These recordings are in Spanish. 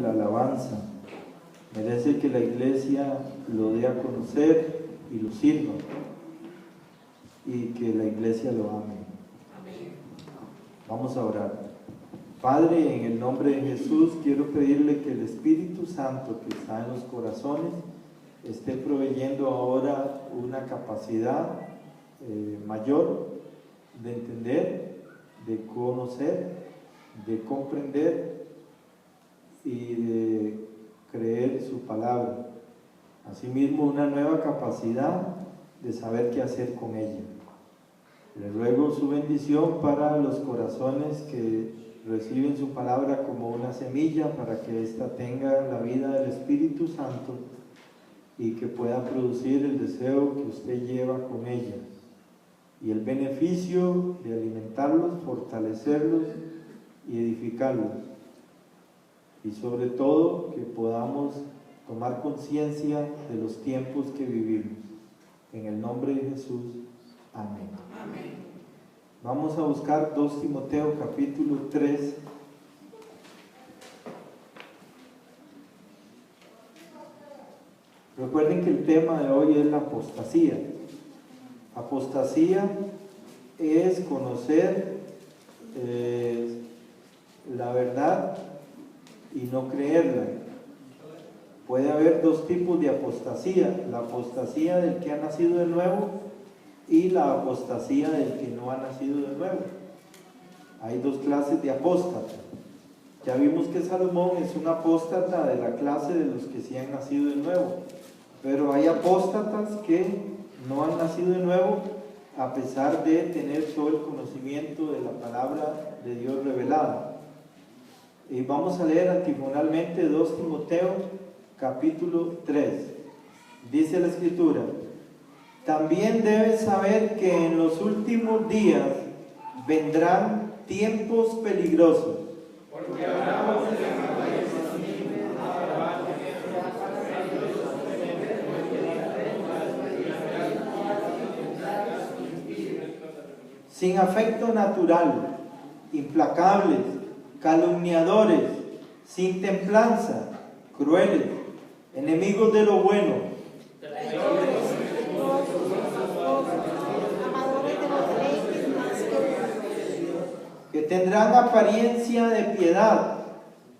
la alabanza. Merece que la iglesia lo dé a conocer y lo sirva, y que la iglesia lo ame. Vamos a orar. Padre, en el nombre de Jesús, quiero pedirle que el Espíritu Santo que está en los corazones esté proveyendo ahora una capacidad mayor de entender, de conocer, de comprender y de creer su palabra. Asimismo, una nueva capacidad de saber qué hacer con ella. Le ruego su bendición para los corazones que reciben su palabra como una semilla, para que ésta tenga la vida del Espíritu Santo y que pueda producir el deseo que usted lleva con ella y el beneficio de alimentarlos, fortalecerlos y edificarlos, y sobre todo que podamos tomar conciencia de los tiempos que vivimos. En el nombre de Jesús, amén. Amén. Vamos a buscar 2 Timoteo capítulo 3. Recuerden que el tema de hoy es la apostasía. Apostasía es conocer la verdad y no creerla. Puede haber dos tipos de apostasía: la apostasía del que ha nacido de nuevo y la apostasía del que no ha nacido de nuevo. Hay dos clases de apóstata. Ya vimos que Salomón es un apóstata de la clase de los que sí han nacido de nuevo, pero hay apóstatas que no han nacido de nuevo a pesar de tener todo el conocimiento de la palabra de Dios revelada. Y vamos a leer antifonalmente 2 Timoteo capítulo 3. Dice la Escritura: también debes saber que en los últimos días vendrán tiempos peligrosos. Porque habrá sin afecto natural, implacables, calumniadores, sin templanza, crueles, enemigos de lo bueno, que tendrán apariencia de piedad,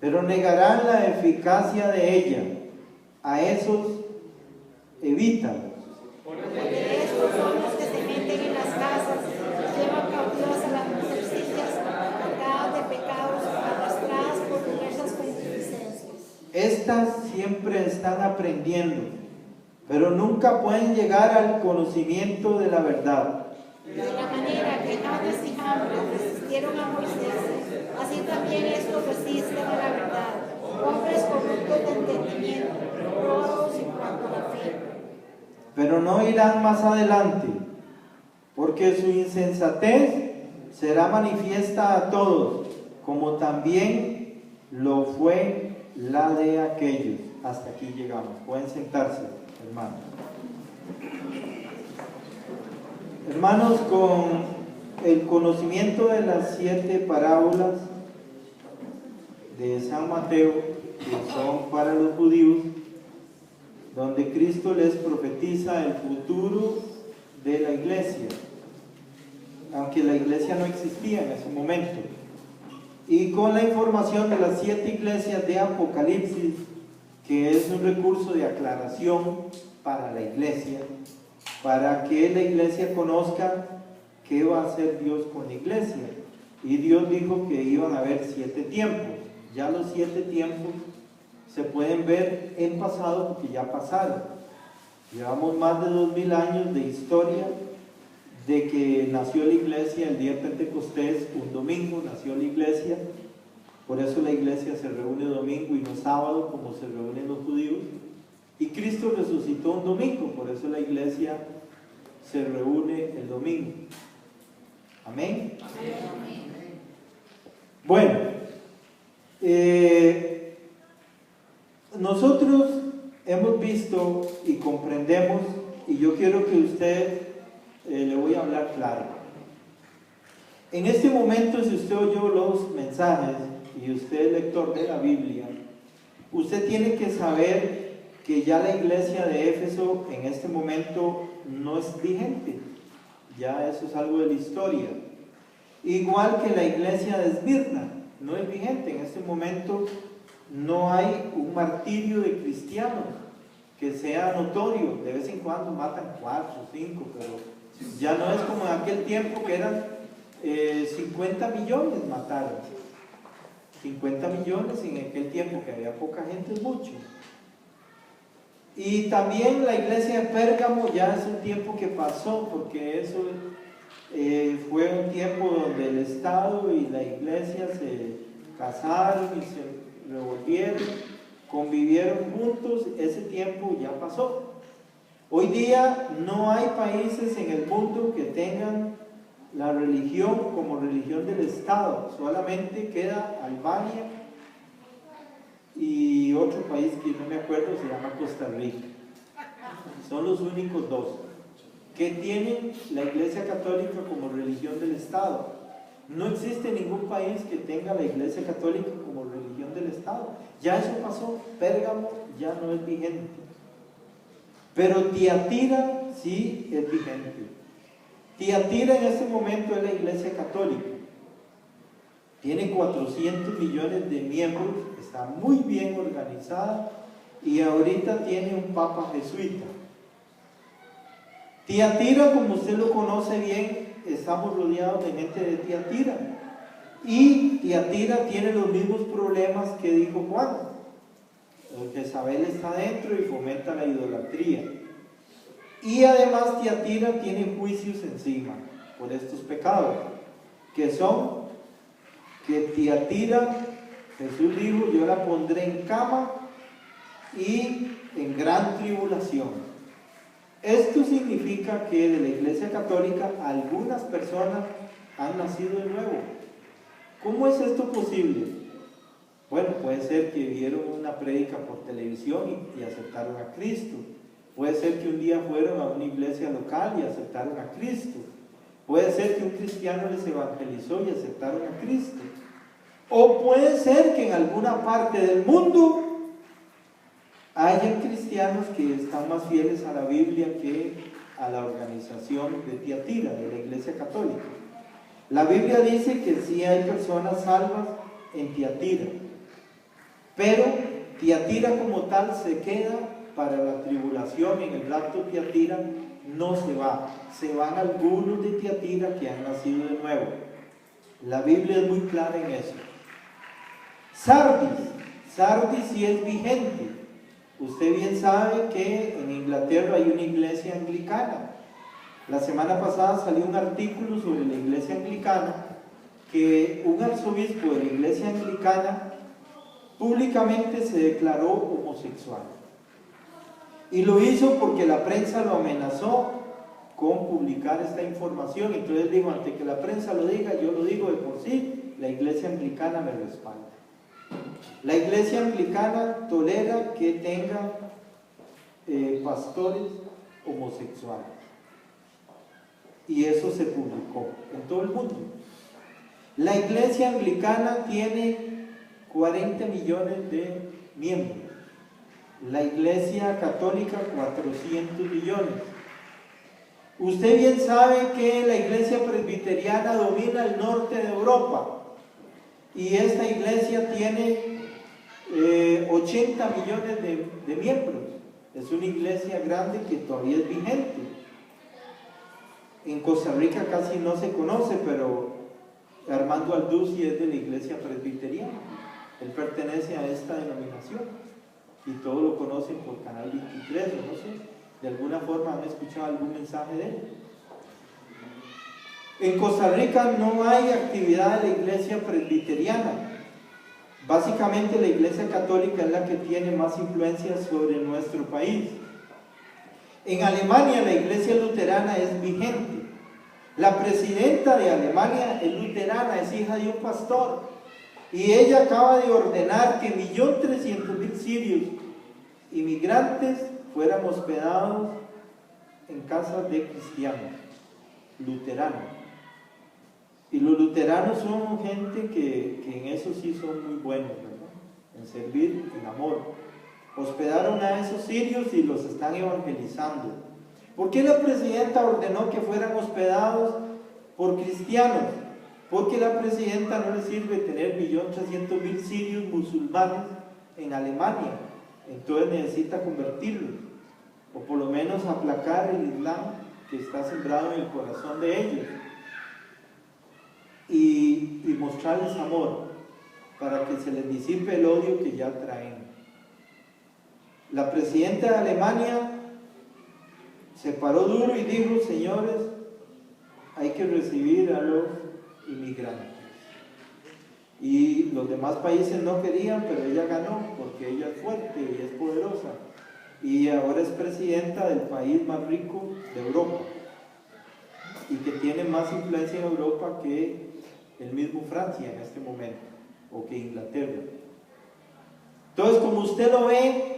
pero negarán la eficacia de ella. A esos evítalos. Porque estos son los que se meten en las casas, llevan cautivas a las mujercillas, cargadas de pecados, arrastradas por diversas concupiscencias. Estas siempre están aprendiendo, pero nunca pueden llegar al conocimiento de la verdad. De la manera que Janes y Jambres resistieron a Moisés, así también estos resisten a la verdad, hombres corruptos de entendimiento, reprobados en cuanto a la fe. Pero no irán más adelante, porque su insensatez será manifiesta a todos, como también lo fue la de aquellos. Hasta aquí llegamos. Pueden sentarse, hermanos. Hermanos, con el conocimiento de las 7 parábolas de San Mateo, que son para los judíos, donde Cristo les profetiza el futuro de la iglesia, aunque la iglesia no existía en ese momento, y con la información de las 7 iglesias de Apocalipsis, que es un recurso de aclaración para la iglesia, para que la iglesia conozca qué va a hacer Dios con la iglesia. Y Dios dijo que iban a haber 7 tiempos. Ya los 7 tiempos se pueden ver en pasado porque ya pasaron. Llevamos más de 2000 años de historia de que nació la iglesia el día de Pentecostés, un domingo nació la iglesia. Por eso la iglesia se reúne domingo y no sábado como se reúnen los judíos. Y Cristo resucitó un domingo, por eso la iglesia se reúne el domingo. Amén. Amén. Bueno, nosotros hemos visto y comprendemos, y yo quiero que usted le voy a hablar claro. En este momento, si usted oyó los mensajes y usted es lector de la Biblia, Usted tiene que saber que ya la iglesia de Éfeso en este momento no es vigente. Ya eso es algo de la historia. Igual que la iglesia de Esmirna no es vigente. En este momento no hay un martirio de cristianos que sea notorio. De vez en cuando matan 4 o 5, pero ya no es como en aquel tiempo que eran 50 millones mataron. 50 millones en aquel tiempo que había poca gente es mucho. Y también la iglesia de Pérgamo ya es un tiempo que pasó, porque eso fue un tiempo donde el Estado y la iglesia se casaron y se revolvieron, convivieron juntos. Ese tiempo ya pasó. Hoy día no hay países en el mundo que tengan la religión como religión del Estado. Solamente queda Albania y otro país que no me acuerdo, se llama Costa Rica. Son los únicos dos que tienen la Iglesia Católica como religión del Estado. No existe ningún país que tenga la Iglesia Católica como religión del Estado. Ya eso pasó. Pérgamo ya no es vigente. Pero Tiatira sí es vigente. Tiatira en este momento es la Iglesia Católica. Tiene 400 millones de miembros, está muy bien organizada y ahorita tiene un papa jesuita. Tiatira, como usted lo conoce bien, estamos rodeados de gente de Tiatira. Y Tiatira tiene los mismos problemas que dijo Juan. Jezabel está dentro y fomenta la idolatría. Y además Tiatira tiene juicios encima por estos pecados, que son que Tiatira, Jesús dijo, yo la pondré en cama y en gran tribulación. Esto significa que de la Iglesia Católica algunas personas han nacido de nuevo. ¿Cómo es esto posible? Bueno, puede ser que vieron una prédica por televisión y aceptaron a Cristo. Puede ser que un día fueron a una iglesia local y aceptaron a Cristo. Puede ser que un cristiano les evangelizó y aceptaron a Cristo. O puede ser que en alguna parte del mundo haya cristianos que están más fieles a la Biblia que a la organización de Tiatira, de la Iglesia Católica. La Biblia dice que sí hay personas salvas en Tiatira, pero Tiatira como tal se queda para la tribulación. En el rapto Tiatira no se va, se van algunos de Tiatira que han nacido de nuevo. La Biblia es muy clara en eso. Sardis sí es vigente. Usted bien sabe que en Inglaterra hay una iglesia anglicana. La semana pasada salió un artículo sobre la iglesia anglicana, que un arzobispo de la iglesia anglicana públicamente se declaró homosexual. Y lo hizo porque la prensa lo amenazó con publicar esta información. Entonces dijo, antes que la prensa lo diga, yo lo digo de por sí, la iglesia anglicana me respalda. La iglesia anglicana tolera que tenga pastores homosexuales. Y eso se publicó en todo el mundo. La iglesia anglicana tiene 40 millones de miembros. La iglesia católica 400 millones. Usted bien sabe que la iglesia presbiteriana domina el norte de Europa. Y esta iglesia tiene 80 millones de miembros. Es una iglesia grande que todavía es vigente. En Costa Rica casi no se conoce, pero Armando Alduzzi es de la iglesia presbiteriana. Él pertenece a esta denominación y todos lo conocen por Canal 23, o no sé, de alguna forma han escuchado algún mensaje de él. En Costa Rica no hay actividad de la iglesia presbiteriana. Básicamente la iglesia católica es la que tiene más influencia sobre nuestro país. En Alemania la iglesia luterana es vigente. La presidenta de Alemania es luterana, es hija de un pastor. Y ella acaba de ordenar que 1.300.000 sirios inmigrantes fueran hospedados en casas de cristianos, luteranos. Y los luteranos son gente que en eso sí son muy buenos, ¿verdad? en servir en amor. Hospedaron a esos sirios y los están evangelizando. ¿Por qué la presidenta ordenó que fueran hospedados por cristianos? Porque a la presidenta no le sirve tener 1.300.000 sirios musulmanes en Alemania. Entonces necesita convertirlos, o por lo menos aplacar el Islam que está sembrado en el corazón de ellos, y mostrarles amor para que se les disipe el odio que ya traen. La presidenta de Alemania se paró duro y dijo: señores, hay que recibir a los inmigrantes. Y los demás países no querían, pero ella ganó, porque ella es fuerte y es poderosa, y ahora es presidenta del país más rico de Europa, y que tiene más influencia en Europa que el mismo Francia en este momento, o que Inglaterra. Entonces, como usted lo ve,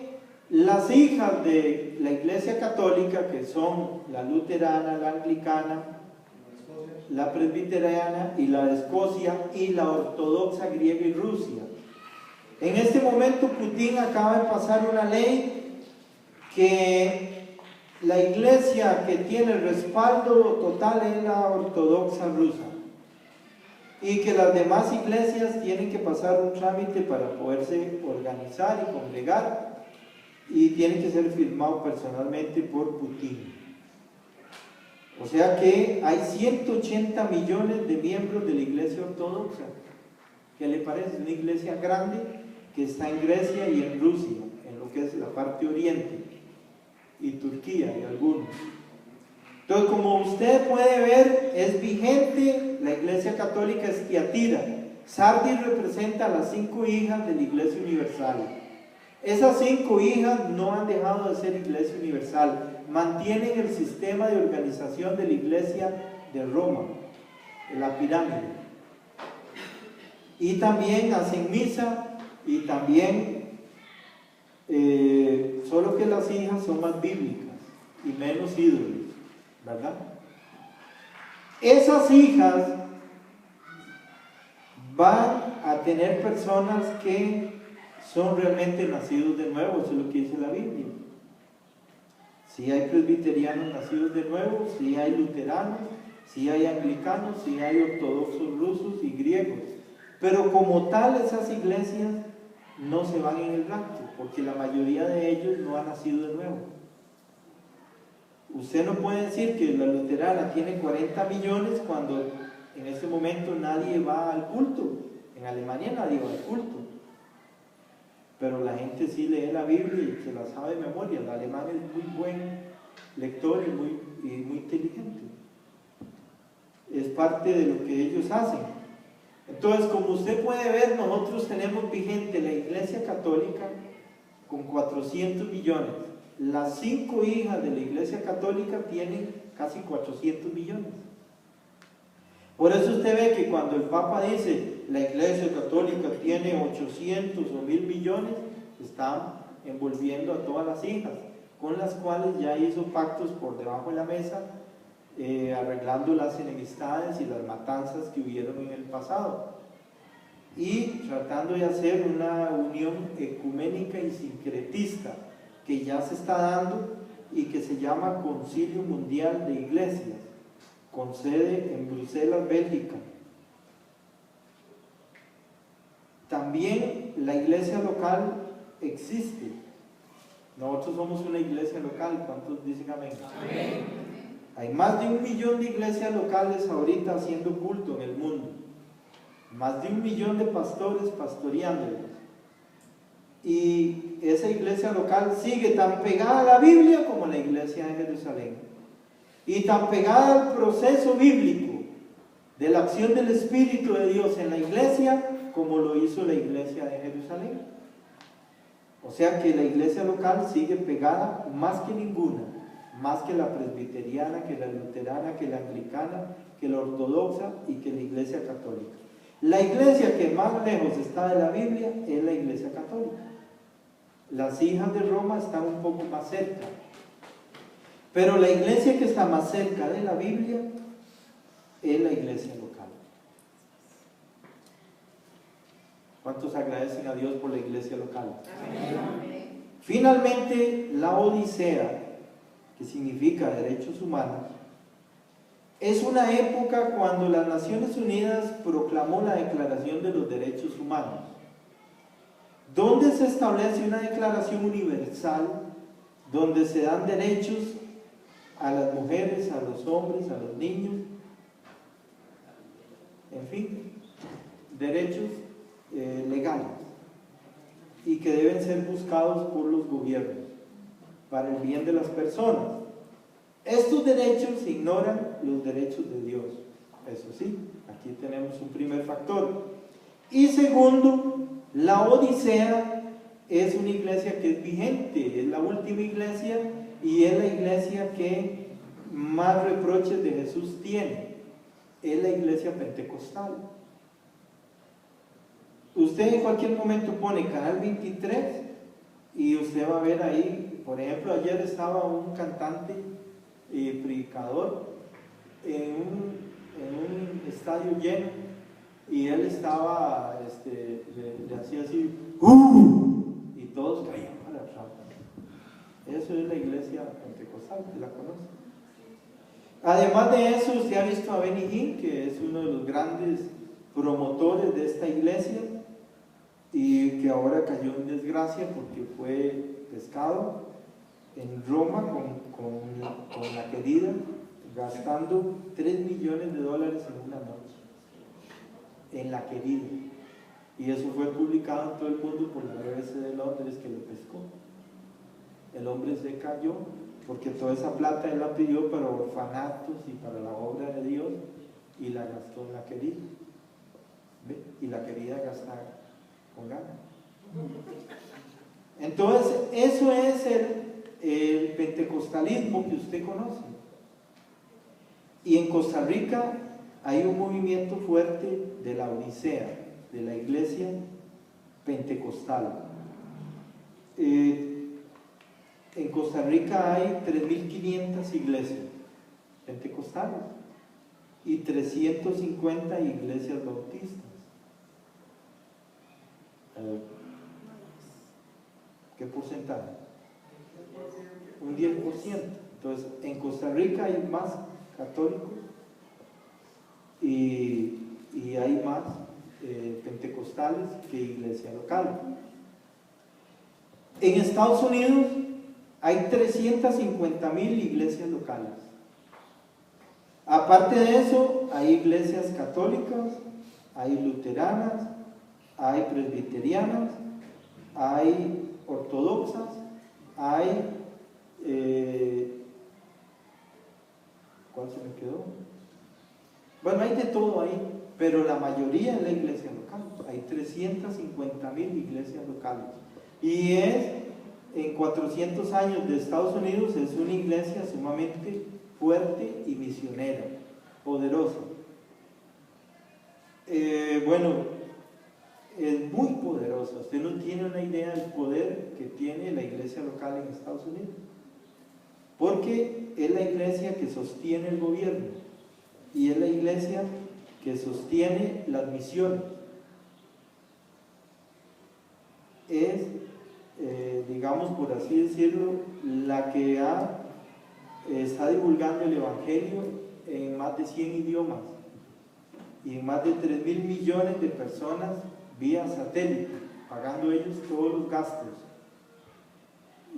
las hijas de la Iglesia Católica, que son la luterana, la anglicana, la presbiteriana y la de Escocia, y la ortodoxa griega y Rusia. En este momento Putin acaba de pasar una ley que la iglesia que tiene respaldo total es la ortodoxa rusa, y que las demás iglesias tienen que pasar un trámite para poderse organizar y congregar, y tiene que ser firmado personalmente por Putin. O sea que hay 180 millones de miembros de la iglesia ortodoxa. ¿Qué le parece? Una iglesia grande que está en Grecia y en Rusia, en lo que es la parte oriente, y Turquía y algunos. Entonces, como usted puede ver, es vigente la iglesia católica es Tiatira. Sardis representa a las 5 hijas de la iglesia universal. Esas 5 hijas no han dejado de ser iglesia universal, mantienen el sistema de organización de la iglesia de Roma, en la pirámide, y también hacen misa, y también solo que las hijas son más bíblicas y menos ídolos, ¿verdad? Esas hijas van a tener personas que son realmente nacidos de nuevo, eso es lo que dice la Biblia. Si hay presbiterianos nacidos de nuevo, si hay luteranos, si hay anglicanos, si hay ortodoxos rusos y griegos. Pero como tal, esas iglesias no se van en el rapto, porque la mayoría de ellos no han nacido de nuevo. Usted no puede decir que la luterana tiene 40 millones cuando en este momento nadie va al culto. En Alemania nadie va al culto, pero la gente sí lee la Biblia y se la sabe de memoria. El alemán es muy buen lector y muy inteligente. Es parte de lo que ellos hacen. Entonces, como usted puede ver, nosotros tenemos vigente la Iglesia Católica con 400 millones. Las 5 hijas de la Iglesia Católica tienen casi 400 millones. Por eso usted ve que cuando el Papa dice la Iglesia Católica tiene 800 o 1000 millones, está envolviendo a todas las hijas, con las cuales ya hizo pactos por debajo de la mesa, arreglando las enemistades y las matanzas que hubieron en el pasado, y tratando de hacer una unión ecuménica y sincretista que ya se está dando y que se llama Concilio Mundial de Iglesias, con sede en Bruselas, Bélgica. También la iglesia local existe. Nosotros somos una iglesia local. ¿Cuántos dicen amén? Amén. Hay más de 1 millón de iglesias locales ahorita haciendo culto en el mundo. Más de 1 millón de pastores pastoreándolos. Y esa iglesia local sigue tan pegada a la Biblia como la iglesia de Jerusalén. Y tan pegada al proceso bíblico de la acción del Espíritu de Dios en la iglesia como lo hizo la iglesia de Jerusalén. O sea que la iglesia local sigue pegada más que ninguna, más que la presbiteriana, que la luterana, que la anglicana, que la ortodoxa y que la iglesia católica. La iglesia que más lejos está de la Biblia es la iglesia católica. Las hijas de Roma están un poco más cerca. Pero la iglesia que está más cerca de la Biblia es la iglesia local. ¿Cuántos agradecen a Dios por la iglesia local? Finalmente, la Odisea, que significa derechos humanos, es una época cuando las Naciones Unidas proclamó la Declaración de los Derechos Humanos, donde se establece una declaración universal, donde se dan derechos a las mujeres, a los hombres, a los niños, en fin, derechos legales, y que deben ser buscados por los gobiernos para el bien de las personas. Estos derechos ignoran los derechos de Dios. Eso sí, aquí tenemos un primer factor. Y segundo, la Odisea es una iglesia que es vigente, es la última iglesia y es la iglesia que más reproches de Jesús tiene. Es la iglesia pentecostal. Usted en cualquier momento pone Canal 23 y usted va a ver ahí, por ejemplo, ayer estaba un cantante predicador en un estadio lleno y él estaba, le hacía así, y todos caían para atrás. Eso es la iglesia pentecostal, que la conoce. Además de eso, usted ha visto a Benny Hinn, que es uno de los grandes promotores de esta iglesia y que ahora cayó en desgracia porque fue pescado en Roma con la querida, gastando $3 millones en una noche, en la querida. Y eso fue publicado en todo el mundo por la BBC de Londres, que lo pescó. El hombre se cayó porque toda esa plata él la pidió para orfanatos y para la obra de Dios y la gastó en la querida. ¿Ve? Y la querida gasta con ganas. Entonces, eso es el pentecostalismo que usted conoce. Y en Costa Rica hay un movimiento fuerte de la Odisea, de la iglesia pentecostal. En Costa Rica hay 3.500 iglesias pentecostales y 350 iglesias bautistas. ¿Qué porcentaje? Un 10%. Entonces, en Costa Rica hay más católicos y hay más pentecostales que iglesia local. En Estados Unidos hay 350,000 iglesias locales. Aparte de eso, hay iglesias católicas, hay luteranas, hay presbiterianas, hay ortodoxas, hay ¿cuál se me quedó? Bueno, hay de todo ahí, pero la mayoría es la iglesia local. Hay 350,000 iglesias locales. Y en 400 años de Estados Unidos, es una iglesia sumamente fuerte y misionera, poderosa. Bueno, es muy poderosa. Usted no tiene una idea del poder que tiene la iglesia local en Estados Unidos, porque es la iglesia que sostiene el gobierno y es la iglesia que sostiene las misiones. Es, digamos por así decirlo, la que está divulgando el evangelio en más de 100 idiomas y en más de 3.000 millones de personas vía satélite, pagando ellos todos los gastos.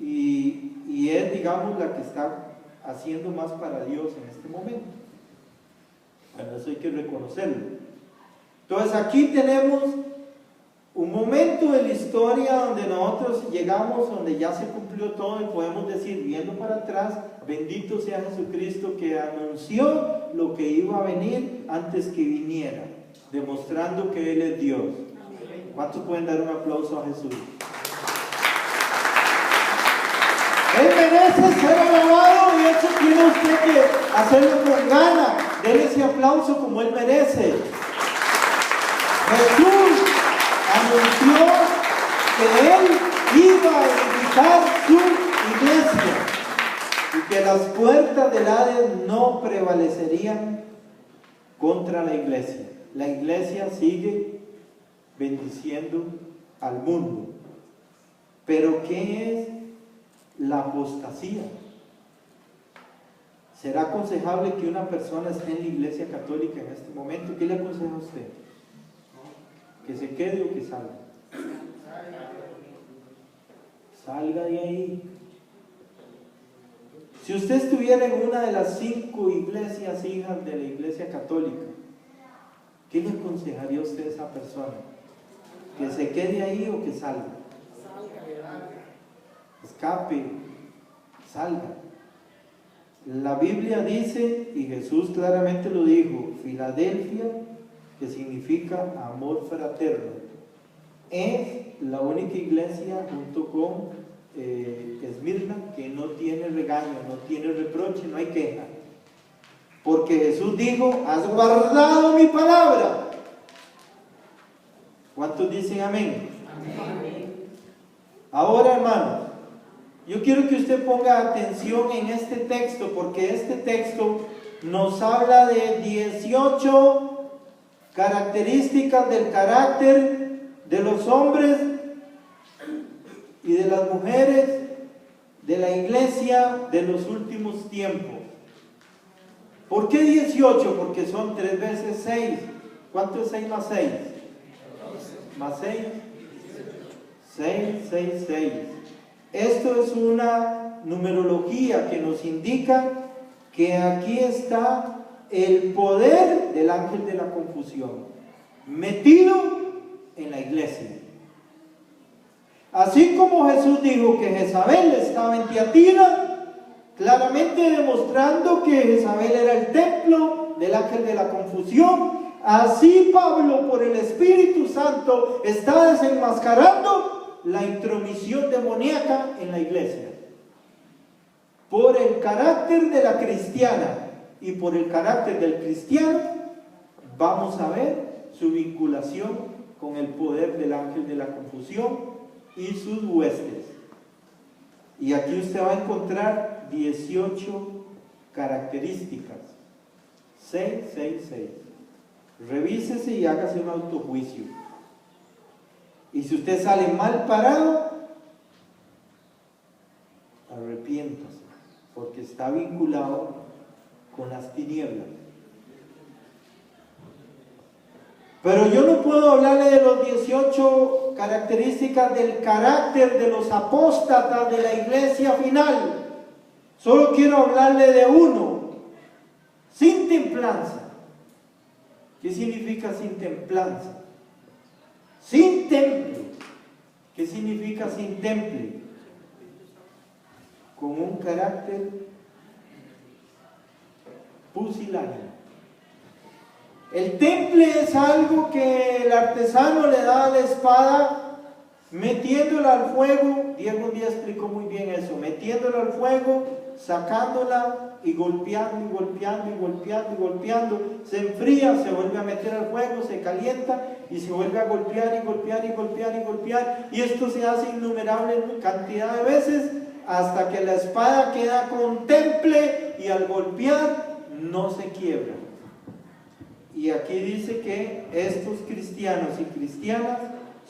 Y es, digamos, la que está haciendo más para Dios en este momento. Bueno, eso hay que reconocerlo. Entonces aquí tenemos un momento de la historia donde nosotros llegamos, donde ya se cumplió todo y podemos decir, viendo para atrás, bendito sea Jesucristo que anunció lo que iba a venir antes que viniera, demostrando que Él es Dios. ¿Cuántos pueden dar un aplauso a Jesús? Él merece ser alabado y eso tiene usted que hacerlo con ganas. Denle ese aplauso como Él merece. Jesús anunció que Él iba a edificar su iglesia y que las puertas del Hades no prevalecerían contra la iglesia. La iglesia sigue bendiciendo al mundo. Pero ¿qué es la apostasía? ¿Será aconsejable que una persona esté en la Iglesia Católica en este momento? ¿Qué le aconseja a usted? ¿Que se quede o que salga? Salga de ahí. Si usted estuviera en una de las 5 iglesias hijas de la Iglesia Católica, ¿qué le aconsejaría a usted a esa persona? ¿Que se quede ahí o que salga? Escape, salga. La Biblia dice, y Jesús claramente lo dijo, Filadelfia, que significa amor fraterno, es la única iglesia junto con Esmirna que no tiene regaño, no tiene reproche, no hay queja. Porque Jesús dijo, has guardado mi palabra. ¿Cuántos dicen amén? Amén. Ahora, hermanos, yo quiero que usted ponga atención en este texto, porque este texto nos habla de 18 características del carácter de los hombres y de las mujeres de la iglesia de los últimos tiempos. ¿Por qué 18? Porque son 3 veces 6. ¿Cuánto es 6 más 6? ¿Más 6? 6, 6, 6. Esto es una numerología que nos indica que aquí está el poder del ángel de la confusión metido en la iglesia. Así como Jesús dijo que Jezabel estaba en Tiatira, claramente demostrando que Jezabel era el templo del ángel de la confusión, así Pablo, por el Espíritu Santo, está desenmascarando la intromisión demoníaca en la iglesia. Por el carácter de la cristiana y por el carácter del cristiano, vamos a ver su vinculación con el poder del ángel de la confusión y sus huestes. Y aquí usted va a encontrar 18 características. 6, 6, 6. Revísese y hágase un autojuicio. Y si usted sale mal parado, arrepiéntase, porque está vinculado con las tinieblas. Pero yo no puedo hablarle de los 18 características del carácter de los apóstatas de la iglesia final. Solo quiero hablarle de uno: sin templanza. ¿Qué significa sin templanza? Sin temple. ¿Qué significa sin temple? Con un carácter pusilánime. El temple es algo que el artesano le da a la espada, metiéndola al fuego. Diego un día explicó muy bien eso: metiéndola al fuego, sacándola y golpeando y golpeando y golpeando y golpeando. Se enfría, se vuelve a meter al fuego, se calienta y se vuelve a golpear y golpear y golpear y golpear. Y esto se hace innumerable cantidad de veces hasta que la espada queda con temple y al golpear no se quiebra. Y aquí dice que estos cristianos y cristianas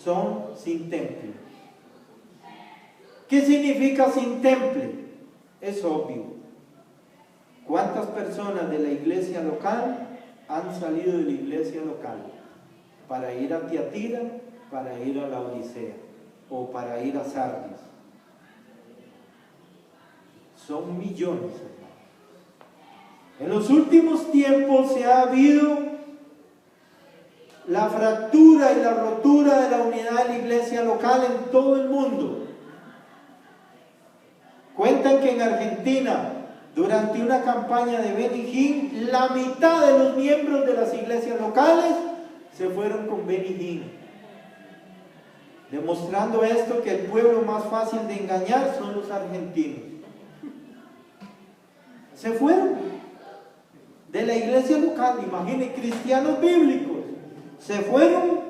son sin temple. ¿Qué significa sin temple? Es obvio. ¿Cuántas personas de la iglesia local han salido de la iglesia local para ir a Tiatira, para ir a la Odisea o para ir a Sardis? Son millones, hermano. En los últimos tiempos se ha habido la fractura y la rotura de la unidad de la iglesia local en todo el mundo. Cuentan que en Argentina, durante una campaña de Benny Hinn, la mitad de los miembros de las iglesias locales se fueron con Benny Hinn, demostrando esto que el pueblo más fácil de engañar son los argentinos. Se fueron de la iglesia local, imaginen, cristianos bíblicos, se fueron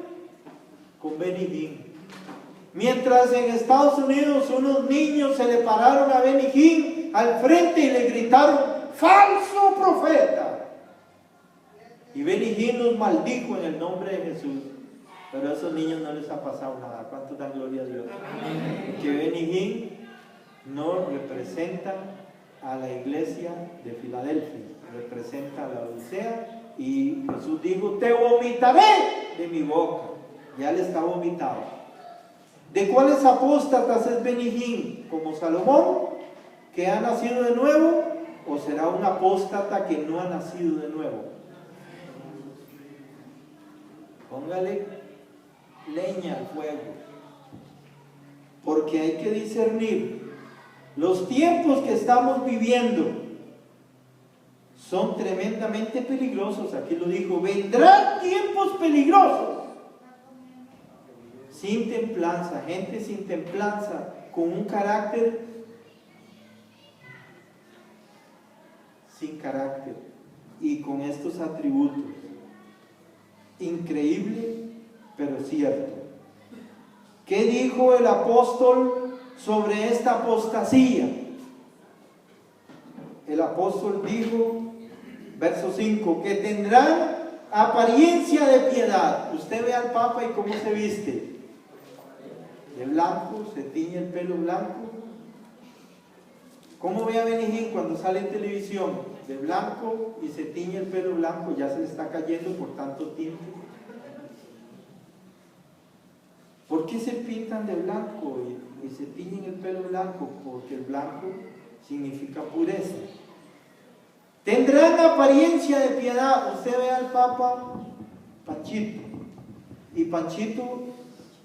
con Benny Hinn. Mientras en Estados Unidos unos niños se le pararon a Benny Hinn al frente y le gritaron: ¡falso profeta! Y Benny Hinn los maldijo en el nombre de Jesús. Pero a esos niños no les ha pasado nada. ¿Cuántos dan gloria a Dios? Que Benny Hinn no representa a la iglesia de Filadelfia, representa a la Odisea, y Jesús dijo: te vomitaré de mi boca. Ya le está vomitado. ¿De cuáles apóstatas es Benny Hinn? ¿Como Salomón, que ha nacido de nuevo? ¿O será un apóstata que no ha nacido de nuevo? Póngale leña al fuego, porque hay que discernir. Los tiempos que estamos viviendo son tremendamente peligrosos. Aquí lo dijo: vendrán tiempos peligrosos. Sin templanza, gente sin templanza, con un carácter sin carácter y con estos atributos. Increíble, pero cierto. ¿Qué dijo el apóstol sobre esta apostasía? El apóstol dijo, verso 5, que tendrán apariencia de piedad. Usted ve al Papa y cómo se viste. De blanco, se tiñe el pelo blanco. ¿Cómo ve a Benny Hinn cuando sale en televisión? De blanco y se tiñe el pelo blanco, ya se le está cayendo por tanto tiempo. ¿Por qué se pintan de blanco y se tiñen el pelo blanco? Porque el blanco significa pureza. Tendrán apariencia de piedad. Usted ve al Papa Panchito, y Panchito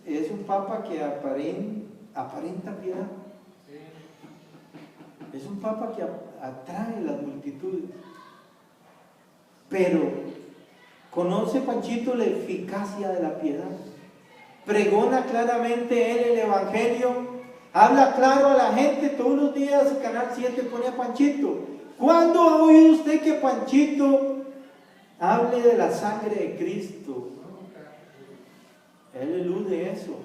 es un Papa que aparenta piedad. Es un Papa que atrae las multitudes. Pero conoce Panchito la eficacia de la piedad. Pregona claramente él el Evangelio. Habla claro a la gente. Todos los días Canal 7 pone a Panchito. ¿Cuándo ha oído usted que Panchito hable de la sangre de Cristo? Él elude eso.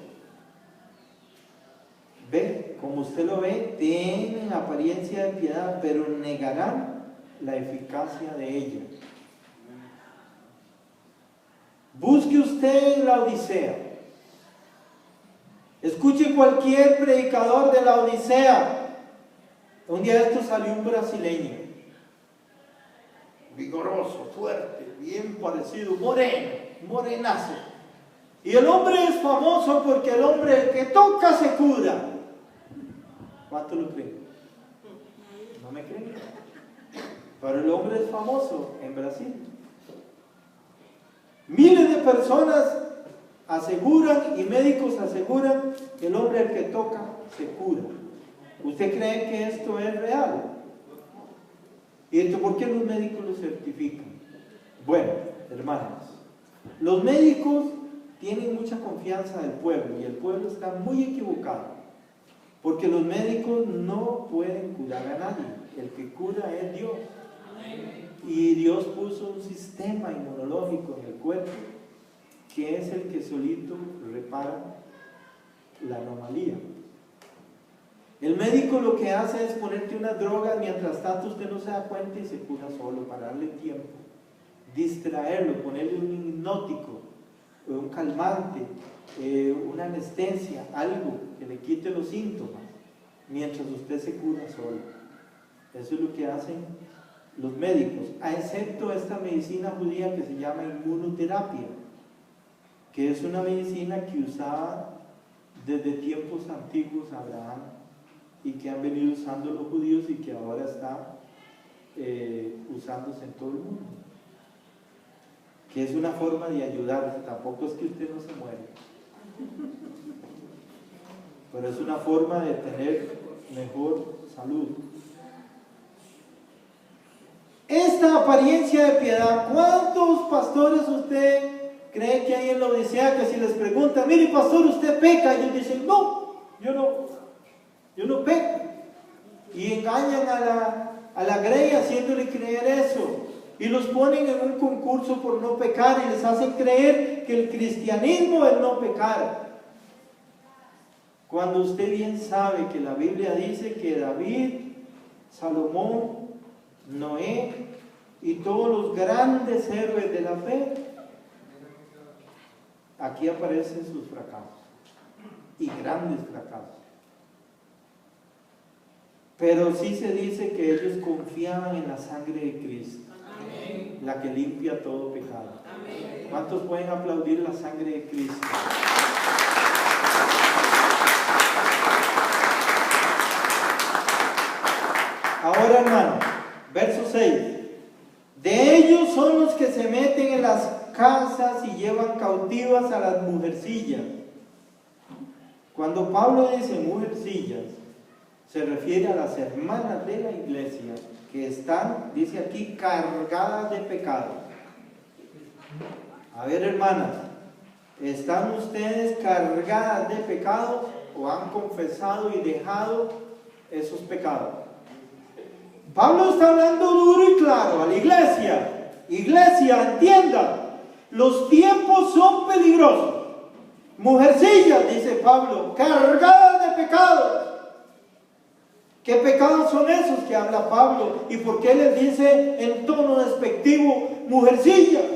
Ve, como usted lo ve, tienen apariencia de piedad, pero negarán la eficacia de ella. Busque usted en la Odisea. Escuche cualquier predicador de la Odisea. Un día de esto salió un brasileño, vigoroso, fuerte, bien parecido, moreno, morenazo. Y el hombre es famoso porque el hombre, el que toca, se cura. ¿Cuánto lo creen? ¿No me creen? Pero el hombre es famoso en Brasil. Miles de personas aseguran y médicos aseguran que el hombre, el que toca, se cura. ¿Usted cree que esto es real? ¿Y esto por qué los médicos lo certifican? Bueno, hermanos, los médicos tienen mucha confianza del pueblo, y el pueblo está muy equivocado, porque los médicos no pueden curar a nadie. El que cura es Dios. Y Dios puso un sistema inmunológico en el cuerpo que es el que solito repara la anomalía. El médico lo que hace es ponerte unas drogas, mientras tanto usted no se da cuenta y se cura solo, para darle tiempo, distraerlo, ponerle un hipnótico, un calmante, una anestesia, algo que le quite los síntomas, mientras usted se cura solo. Eso es lo que hacen los médicos, excepto esta medicina judía que se llama inmunoterapia, que es una medicina que usaba desde tiempos antiguos Abraham, y que han venido usando los judíos y que ahora está usándose en todo el mundo, que es una forma de ayudar. Tampoco es que usted no se muere, pero es una forma de tener mejor salud. Esta apariencia de piedad, ¿cuántos pastores usted cree que hay en la Odisea que si les preguntan, mire pastor, usted peca? Ellos dicen, no, yo no peco. Y engañan a la grey haciéndole creer eso. Y los ponen en un concurso por no pecar y les hacen creer que el cristianismo es no pecar. Cuando usted bien sabe que la Biblia dice que David, Salomón, Noé y todos los grandes héroes de la fe aquí aparecen sus fracasos, y grandes fracasos. Pero sí se dice que ellos confiaban en la sangre de Cristo, la que limpia todo pecado. ¿Cuántos pueden aplaudir la sangre de Cristo? Ahora, hermano, verso 6. De ellos son los que se meten en las casas y llevan cautivas a las mujercillas. Cuando Pablo dice mujercillas, se refiere a las hermanas de la iglesia que están, dice aquí, cargadas de pecado. A ver, hermanas, ¿están ustedes cargadas de pecado o han confesado y dejado esos pecados? Pablo está hablando duro y claro a la iglesia. Iglesia, entienda, los tiempos son peligrosos. Mujercillas, dice Pablo, cargadas de pecados. ¿Qué pecados son esos que habla Pablo? ¿Y por qué les dice en tono despectivo mujercillas?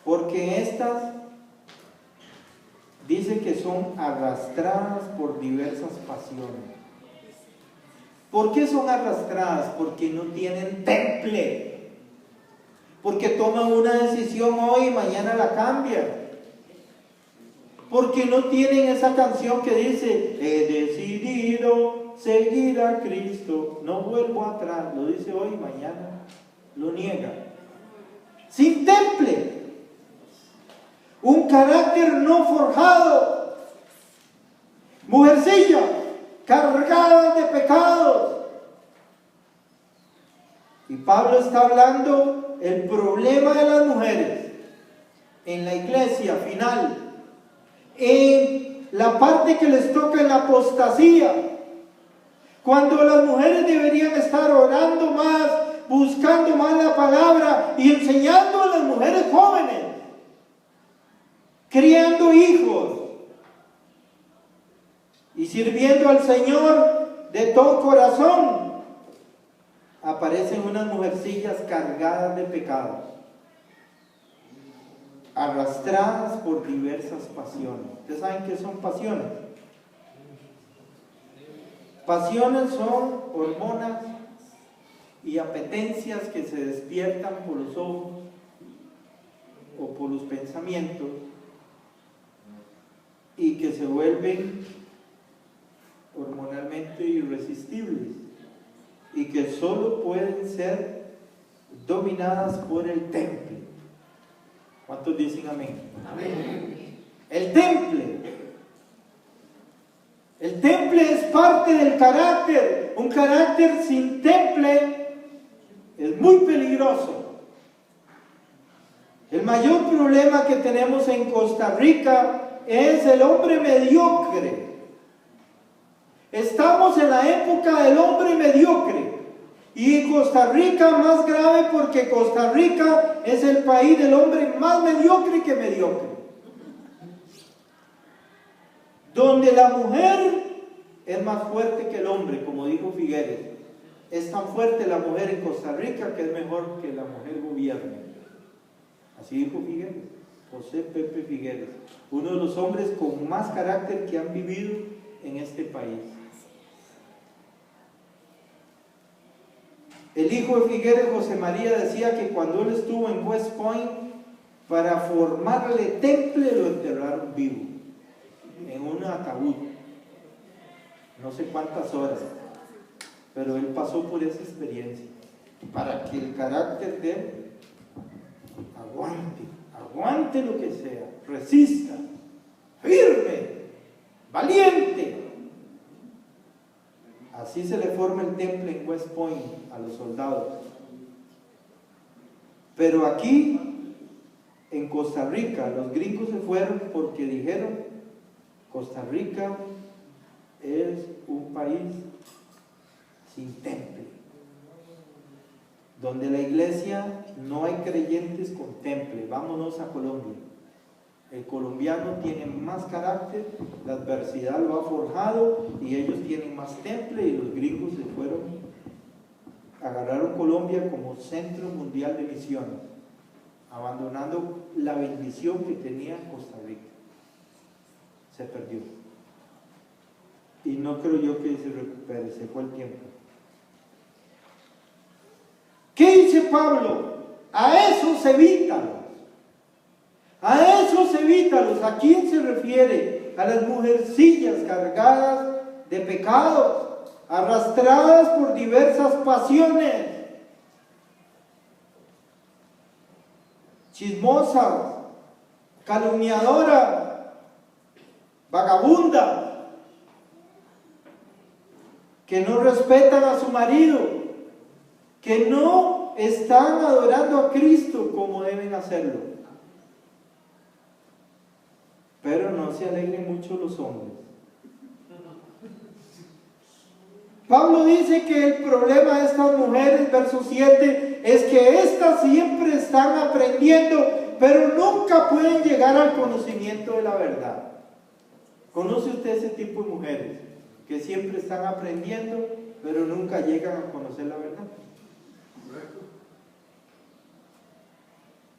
Porque estas dice que son arrastradas por diversas pasiones. ¿Por qué son arrastradas? Porque no tienen temple. Porque toman una decisión hoy y mañana la cambian. Porque no tienen esa canción que dice, he decidido seguir a Cristo, no vuelvo atrás. Lo dice hoy y mañana lo niega. Sin temple. Un carácter no forjado. Mujercilla, cargadas de pecados. Y Pablo está hablando el problema de las mujeres en la iglesia final, en la parte que les toca en la apostasía, cuando las mujeres deberían estar orando más, buscando más la palabra y enseñando a las mujeres jóvenes, criando hijos y sirviendo al Señor de todo corazón. Aparecen unas mujercillas cargadas de pecados, arrastradas por diversas pasiones. ¿Ustedes saben qué son pasiones? Pasiones son hormonas y apetencias que se despiertan por los ojos o por los pensamientos y que se vuelven hormonalmente irresistibles y que solo pueden ser dominadas por el temple. ¿Cuántos dicen amén? Amén. El temple. El temple es parte del carácter. Un carácter sin temple es muy peligroso. El mayor problema que tenemos en Costa Rica es el hombre mediocre. Estamos en la época del hombre mediocre. Y en Costa Rica más grave porque Costa Rica es el país del hombre más mediocre que mediocre. Donde la mujer es más fuerte que el hombre, como dijo Figueres. Es tan fuerte la mujer en Costa Rica que es mejor que la mujer gobierne. Así dijo Figueres, José Pepe Figueres, uno de los hombres con más carácter que han vivido en este país. El hijo de Figueres, José María, decía que cuando él estuvo en West Point, para formarle temple lo enterraron vivo, en un ataúd, no sé cuántas horas, pero él pasó por esa experiencia, para que el carácter de él aguante lo que sea, resista, firme, valiente. Así se le forma el temple en West Point a los soldados. Pero aquí, en Costa Rica, los gringos se fueron porque dijeron, Costa Rica es un país sin temple, donde la iglesia no hay creyentes con temple. Vámonos a Colombia. El colombiano tiene más carácter, la adversidad lo ha forjado y ellos tienen más temple, y los gringos se fueron, agarraron Colombia como centro mundial de misiones. abandonando la bendición que tenía Costa Rica. Se perdió. Y no creo yo que se recupere, se fue el tiempo. ¿Qué dice Pablo? A esos evítalos. A esos evítalos. ¿A quién se refiere? A las mujercillas cargadas de pecados, arrastradas por diversas pasiones, chismosas, calumniadoras, vagabundas, que no respetan a su marido, que no están adorando a Cristo como deben hacerlo. Pero no se alegren mucho los hombres. Pablo dice que el problema de estas mujeres, verso 7, es que éstas siempre están aprendiendo, pero nunca pueden llegar al conocimiento de la verdad. ¿Conoce usted ese tipo de mujeres? Que siempre están aprendiendo, pero nunca llegan a conocer la verdad.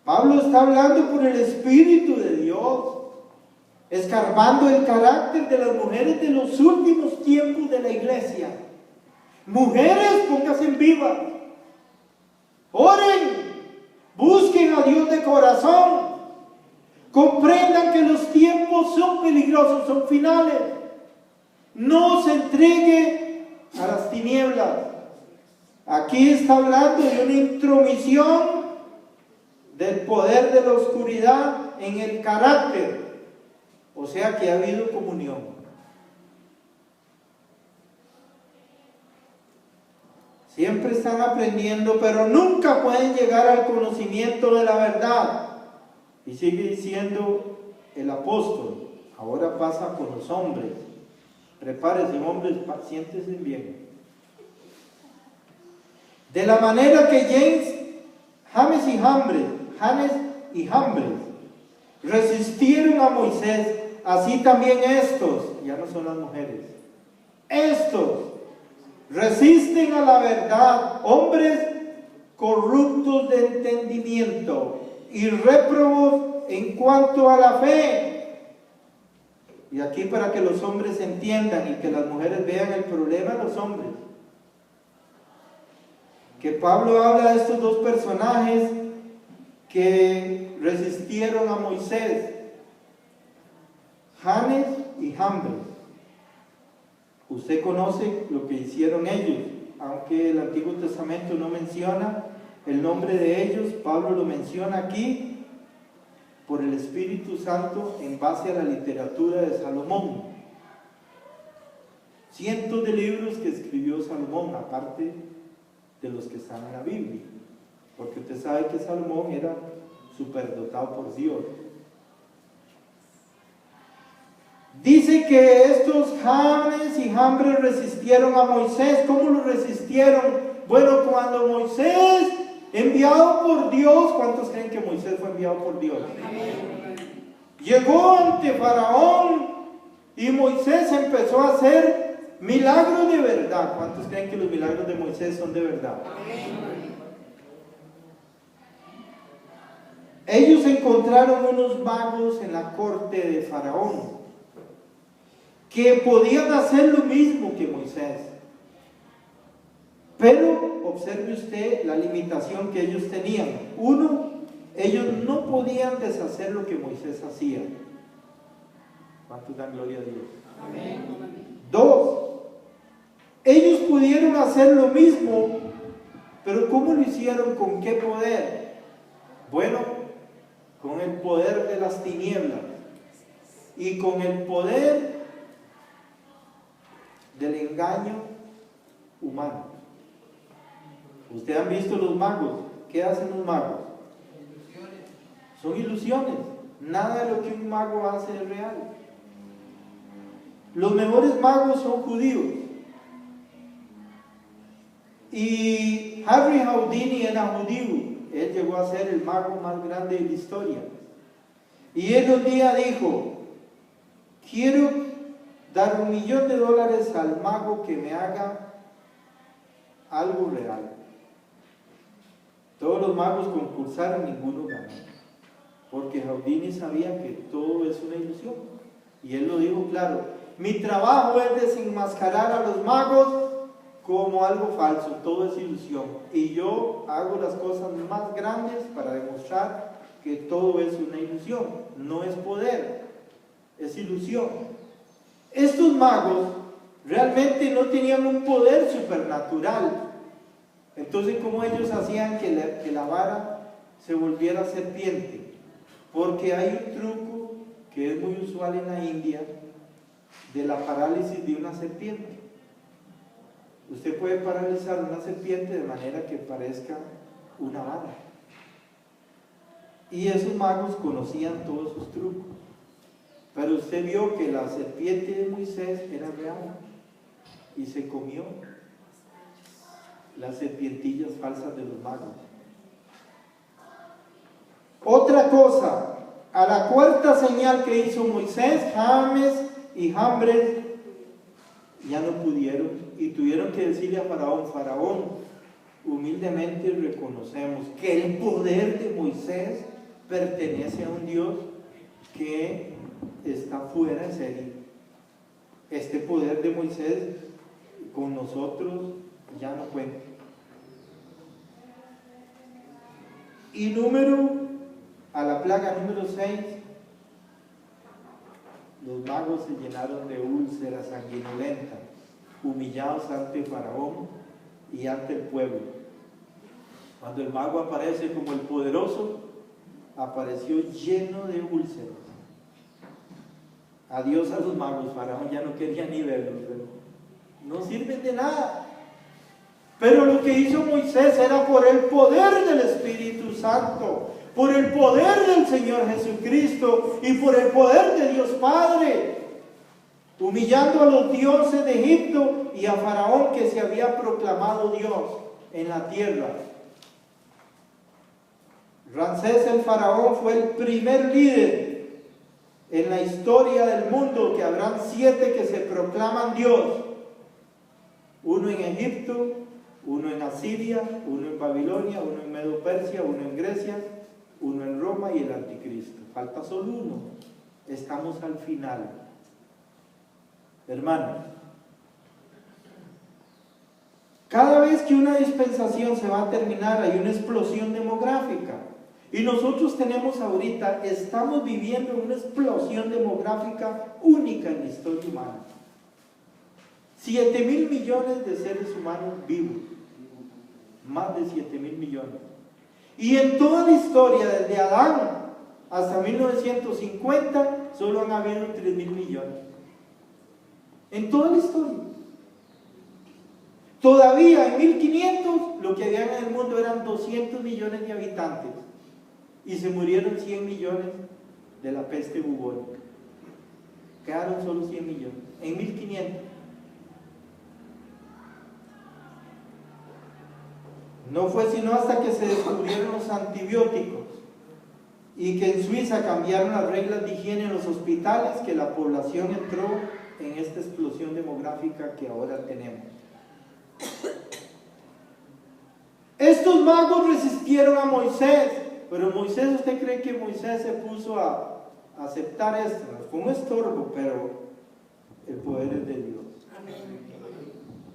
Pablo está hablando por el Espíritu de Dios, escarbando el carácter de las mujeres de los últimos tiempos de la iglesia. Mujeres, pónganse en viva, oren, busquen a Dios de corazón, comprendan que los tiempos son peligrosos, son finales. No se entregue a las tinieblas. Aquí está hablando de una intromisión del poder de la oscuridad en el carácter, o sea que ha habido comunión. Siempre están aprendiendo, pero nunca pueden llegar al conocimiento de la verdad. Y sigue diciendo el apóstol, ahora pasa con los hombres. Prepárense, hombres, siéntense bien. De la manera que Janes y Jambres resistieron a Moisés, así también estos, ya no son las mujeres, estos resisten a la verdad, hombres corruptos de entendimiento y réprobos en cuanto a la fe. Y aquí para que los hombres entiendan y que las mujeres vean el problema de los hombres. Que Pablo habla de estos dos personajes que resistieron a Moisés, Janes y Jambres. Usted conoce lo que hicieron ellos, aunque el Antiguo Testamento no menciona el nombre de ellos. Pablo lo menciona aquí por el Espíritu Santo en base a la literatura de Salomón. Cientos de libros que escribió Salomón, aparte de los que están en la Biblia, porque usted sabe que Salomón era superdotado por Dios. Dice que estos Janes y Jambres resistieron a Moisés. ¿Cómo lo resistieron? Bueno, cuando Moisés, enviado por Dios, ¿cuántos creen que Moisés fue enviado por Dios? Amén. Llegó ante Faraón y Moisés empezó a hacer milagros de verdad. ¿Cuántos creen que los milagros de Moisés son de verdad? Amén. Ellos encontraron unos magos en la corte de Faraón que podían hacer lo mismo que Moisés. Pero observe usted la limitación que ellos tenían. Uno, ellos no podían deshacer lo que Moisés hacía. ¿Cuántos dan gloria a Dios? Amén. Dos, ellos pudieron hacer lo mismo, pero ¿cómo lo hicieron? ¿Con qué poder? Bueno, con el poder de las tinieblas y con el poder del engaño humano. Ustedes han visto los magos. ¿Qué hacen los magos? Son ilusiones. Nada de lo que un mago hace es real. Los mejores magos son judíos. Y Harry Houdini era judío. Él llegó a ser el mago más grande de la historia. Y él un día dijo: quiero dar $1 millón al mago que me haga algo real. Todos los magos concursaron, ninguno ganó. Porque Houdini sabía que todo es una ilusión. Y él lo dijo claro: mi trabajo es desenmascarar a los magos como algo falso, todo es ilusión. Y yo hago las cosas más grandes para demostrar que todo es una ilusión. No es poder, es ilusión. Estos magos realmente no tenían un poder supernatural. Entonces, ¿cómo ellos hacían que la vara se volviera serpiente? Porque hay un truco que es muy usual en la India, de la parálisis de una serpiente. Usted puede paralizar una serpiente de manera que parezca una vara. Y esos magos conocían todos sus trucos. Pero usted vio que la serpiente de Moisés era real y se comió las serpientillas falsas de los magos. Otra cosa, a la cuarta señal que hizo Moisés, James y Jambres ya no pudieron y tuvieron que decirle a Faraón: Faraón, humildemente reconocemos que el poder de Moisés pertenece a un Dios que está fuera de serie. Este poder de Moisés con nosotros ya no cuenta. Y a la plaga número 6, los magos se llenaron de úlceras sanguinolentas, humillados ante Faraón y ante el pueblo. Cuando el mago aparece como el poderoso, apareció lleno de úlceras. Adiós a los magos, Faraón ya no quería ni verlos, no sirven de nada. Pero lo que hizo Moisés era por el poder del Espíritu Santo, por el poder del Señor Jesucristo y por el poder de Dios Padre, humillando a los dioses de Egipto y a Faraón, que se había proclamado Dios en la tierra. Ramsés el Faraón fue el primer líder en la historia del mundo, que habrán 7 que se proclaman Dios: uno en Egipto, uno en Asiria, uno en Babilonia, uno en Medo Persia, uno en Grecia, uno en Roma y el anticristo. Falta solo uno. Estamos al final. Hermanos, cada vez que una dispensación se va a terminar, hay una explosión demográfica. Y nosotros estamos viviendo una explosión demográfica única en la historia humana. 7.000 millones de seres humanos vivos, más de 7.000 millones. Y en toda la historia, desde Adán hasta 1950, solo han habido 3.000 millones. En toda la historia. Todavía en 1500 lo que había en el mundo eran 200 millones de habitantes. Y se murieron 100 millones de la peste bubónica. Quedaron solo 100 millones. En 1500. No fue sino hasta que se descubrieron los antibióticos y que en Suiza cambiaron las reglas de higiene en los hospitales, que la población entró en esta explosión demográfica que ahora tenemos. Estos magos resistieron a Moisés, pero Moisés, ¿usted cree que Moisés se puso a aceptar esto? Fue un estorbo, pero el poder es de Dios.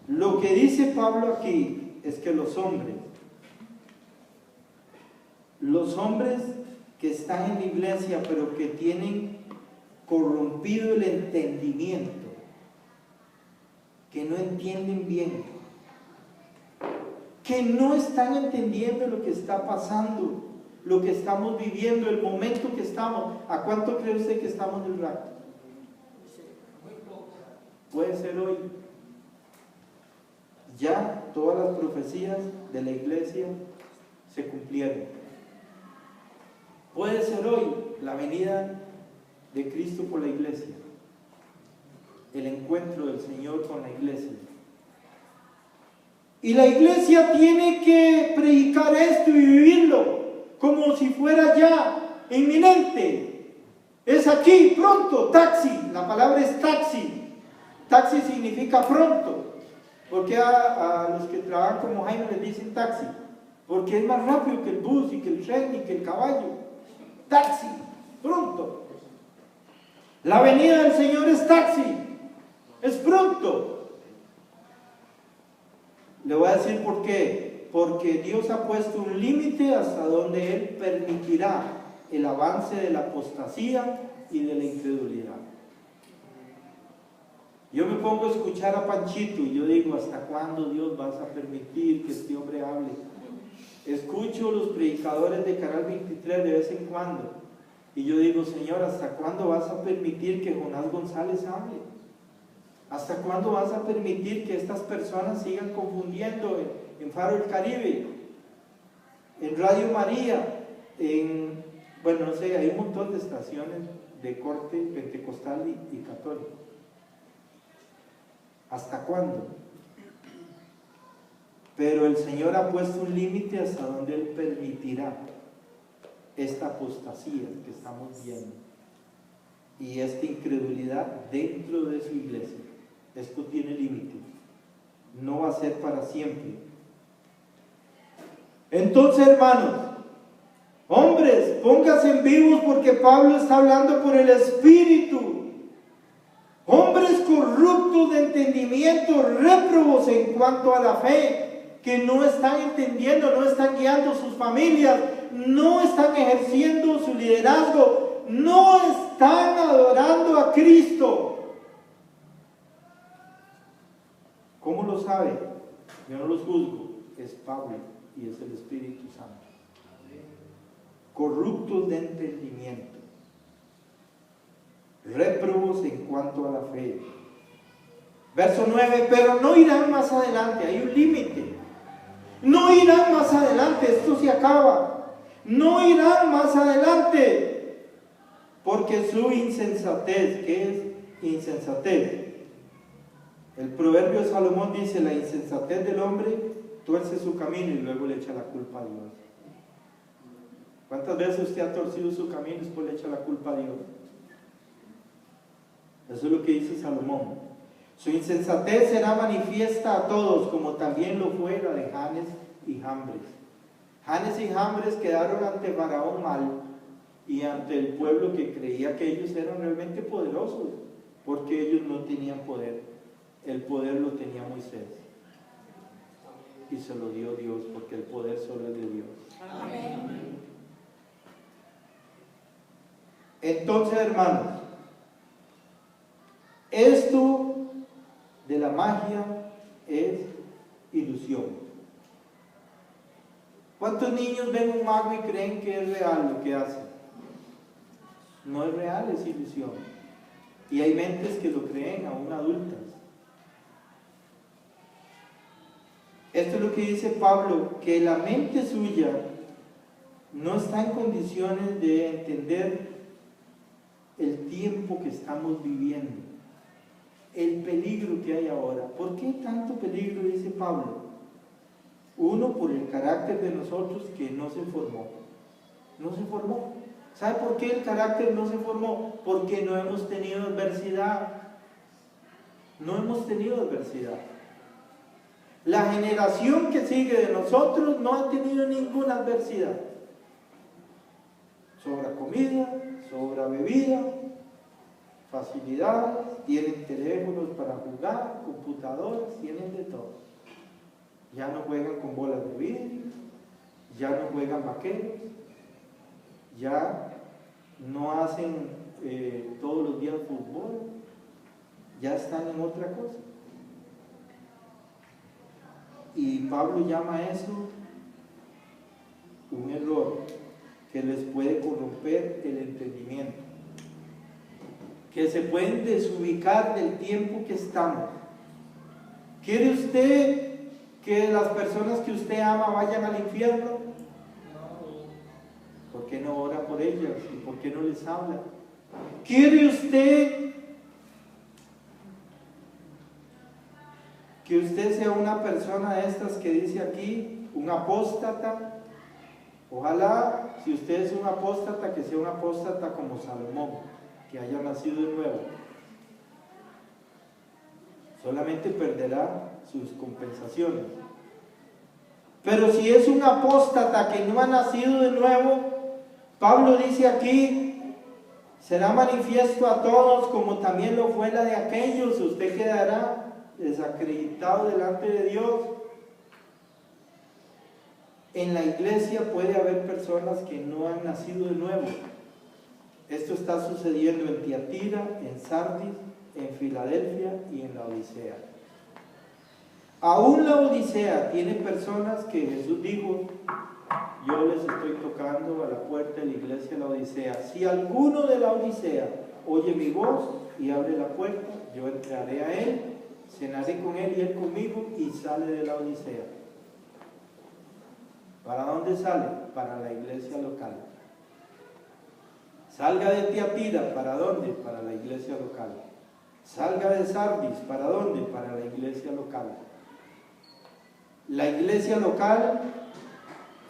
Lo que dice Pablo aquí es que los hombres que están en la iglesia, pero que tienen corrompido el entendimiento, que no entienden bien, que no están entendiendo lo que está pasando, lo que estamos viviendo, el momento que estamos. ¿A cuánto cree usted que estamos del rapto? Puede ser hoy. Ya todas las profecías de la iglesia se cumplieron. Puede ser hoy la venida de Cristo por la iglesia, el encuentro del Señor con la iglesia. Y la iglesia tiene que predicar esto y vivirlo como si fuera ya inminente. Es aquí, pronto, taxi. La palabra es taxi. Taxi significa pronto. Porque a los que trabajan como Jaime les dicen taxi, porque es más rápido que el bus y que el tren y que el caballo. Taxi, pronto. La venida del Señor es taxi, es pronto. Le voy a decir por qué. Porque Dios ha puesto un límite hasta donde Él permitirá el avance de la apostasía y de la incredulidad. Yo me pongo a escuchar a Panchito y yo digo, ¿hasta cuándo Dios vas a permitir que este hombre hable? Escucho los predicadores de Canal 23 de vez en cuando y yo digo, Señor, ¿hasta cuándo vas a permitir que Jonás González hable? ¿Hasta cuándo vas a permitir que estas personas sigan confundiendo en Faro del Caribe, en Radio María, bueno, no sé, hay un montón de estaciones de corte pentecostal y católico? ¿Hasta cuándo? Pero el Señor ha puesto un límite hasta donde Él permitirá esta apostasía que estamos viendo y esta incredulidad dentro de su iglesia. Esto tiene límite, no va a ser para siempre. Entonces, hermanos, hombres, pónganse en vivos porque Pablo está hablando por el Espíritu. Hombres corruptos de entendimiento, réprobos en cuanto a la fe, que no están entendiendo, no están guiando sus familias, no están ejerciendo su liderazgo, no están adorando a Cristo. ¿Cómo lo sabe? Yo no los juzgo, es Pablo y es el Espíritu Santo. Corruptos de entendimiento, réprobos en cuanto a la fe. Verso 9, pero no irán más adelante, hay un límite. No irán más adelante, esto se acaba. No irán más adelante, porque su insensatez, ¿qué es insensatez? El proverbio de Salomón dice, la insensatez del hombre tuerce su camino y luego le echa la culpa a Dios. ¿Cuántas veces usted ha torcido su camino y después le echa la culpa a Dios? Eso es lo que dice Salomón. Su insensatez será manifiesta a todos, como también lo fue la de Janes y Jambres. Janes y Jambres quedaron ante Faraón mal y ante el pueblo que creía que ellos eran realmente poderosos, porque ellos no tenían poder. El poder lo tenía Moisés y se lo dio Dios, porque el poder solo es de Dios. Amén. Entonces, hermanos, esto de la magia es ilusión. ¿Cuántos niños ven un mago y creen que es real lo que hace? No es real, es ilusión. Y hay mentes que lo creen, aún adultas. Esto es lo que dice Pablo, que la mente suya no está en condiciones de entender el tiempo que estamos viviendo, el peligro que hay ahora. ¿Por qué tanto peligro? Dice Pablo. Uno, por el carácter de nosotros que no se formó. No se formó. ¿Sabe por qué el carácter no se formó? Porque no hemos tenido adversidad. No hemos tenido adversidad. La generación que sigue de nosotros no ha tenido ninguna adversidad. Sobra comida, sobra bebida, facilidades, tienen teléfonos para jugar, computadoras, tienen de todo. Ya no juegan con bolas de vidrio, ya no juegan vaqueros, ya no hacen todos los días fútbol, ya están en otra cosa. Y Pablo llama a eso un error que les puede corromper el entendimiento, que se pueden desubicar del tiempo que estamos. ¿Quiere usted que las personas que usted ama vayan al infierno? ¿Por qué no ora por ellas? ¿Y por qué no les habla? ¿Quiere usted que usted sea una persona de estas que dice aquí, un apóstata? Ojalá, si usted es un apóstata, que sea un apóstata como Salomón, que haya nacido de nuevo. Solamente perderá sus compensaciones. Pero si es un apóstata que no ha nacido de nuevo, Pablo dice aquí, será manifiesto a todos como también lo fue la de aquellos. Usted quedará desacreditado delante de Dios. En la iglesia puede haber personas que no han nacido de nuevo. Esto está sucediendo en Tiatira, en Sardis, en Filadelfia y en la Odisea. Aún la Odisea tiene personas que Jesús dijo, yo les estoy tocando a la puerta de la iglesia de la Odisea. Si alguno de la Odisea oye mi voz y abre la puerta, yo entraré a él, cenaré con él y él conmigo, y sale de la Odisea. ¿Para dónde sale? Para la iglesia local. Salga de Tiatira, ¿para dónde? Para la iglesia local. Salga de Sardis, ¿para dónde? Para la iglesia local. La iglesia local